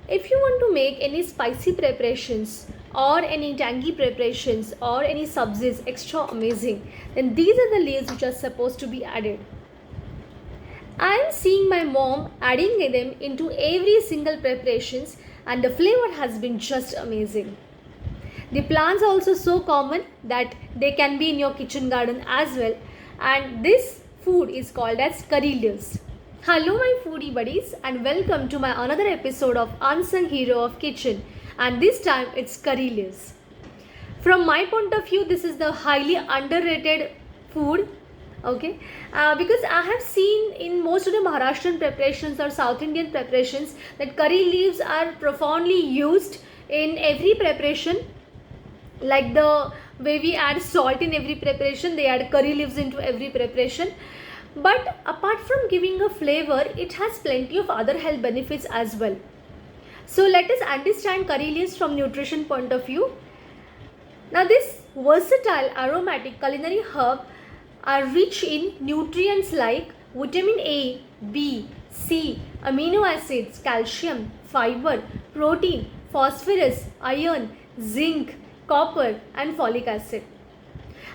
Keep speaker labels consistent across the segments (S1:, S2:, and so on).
S1: If you want to make any spicy preparations or any tangy preparations or any subsies extra amazing, then these are the leaves which are supposed to be added. I am seeing my mom adding them into every single preparations, and the flavor has been just amazing. The plants are also so common that they can be in your kitchen garden as well, and this food is called as curry leaves. Hello my foodie buddies, and welcome to my another episode of Unsung Hero of Kitchen, and this time it's curry leaves. From my point of view, this is the highly underrated food, okay, because I have seen in most of the Maharashtrian preparations or South Indian preparations that curry leaves are profoundly used in every preparation. Like the way we add salt in every preparation, they add curry leaves into every preparation. But apart from giving a flavor, it has plenty of other health benefits as well. So let us understand curry leaves from nutrition point of view. Now this versatile aromatic culinary herb are rich in nutrients like vitamin A, B, C, amino acids, calcium, fiber, protein, phosphorus, iron, zinc, copper and folic acid.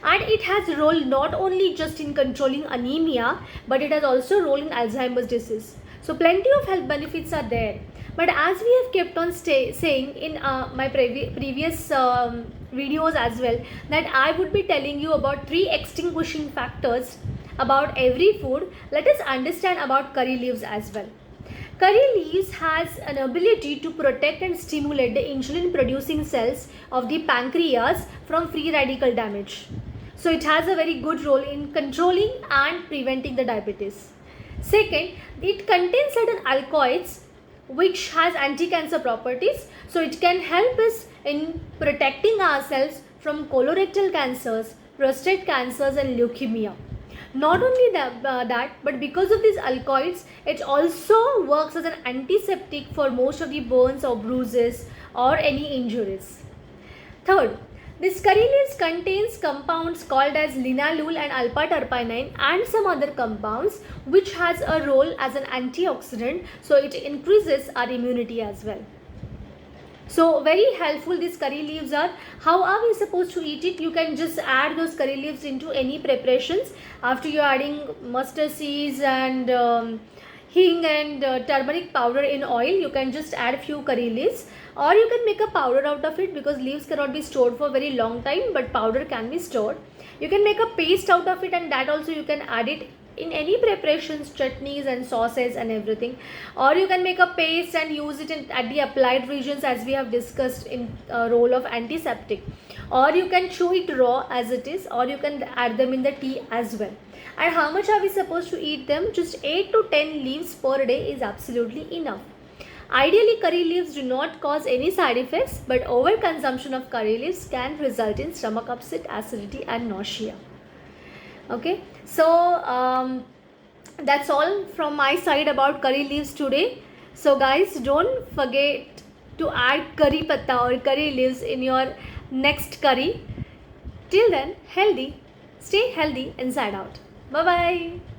S1: And it has a role not only just in controlling anemia, but it has also a role in Alzheimer's disease. So plenty of health benefits are there. But as we have kept on saying in my previous videos as well, that I would be telling you about 3 extinguishing factors about every food, let us understand about curry leaves as well. Curry leaves has an ability to protect and stimulate the insulin producing cells of the pancreas from free radical damage. So it has a very good role in controlling and preventing the diabetes. Second, it contains certain alkaloids which has anti-cancer properties. So it can help us in protecting ourselves from colorectal cancers, prostate cancers and leukemia. Not only that, but because of these alkaloids, it also works as an antiseptic for most of the burns or bruises or any injuries. Third, this curry leaves contains compounds called as linalool and alpha-terpinine and some other compounds which has a role as an antioxidant, so it increases our immunity as well. So very helpful these curry leaves are. How are we supposed to eat it? You can just add those curry leaves into any preparations. After you adding mustard seeds and hing and turmeric powder in oil, you can just add few curry leaves, or you can make a powder out of it because leaves cannot be stored for very long time, but powder can be stored. You can make a paste out of it, and that also you can add it in any preparations, chutneys and sauces and everything, or you can make a paste and use it at the applied regions as we have discussed in role of antiseptic, or you can chew it raw as it is, or you can add them in the tea as well. And how much are we supposed to eat them? Just 8 to 10 leaves per day is absolutely enough. Ideally, curry leaves do not cause any side effects, but overconsumption of curry leaves can result in stomach upset, acidity and nausea. Okay, so that's all from my side about curry leaves today. So guys, don't forget to add curry patta or curry leaves in your next curry. Till then, stay healthy inside out. Bye bye.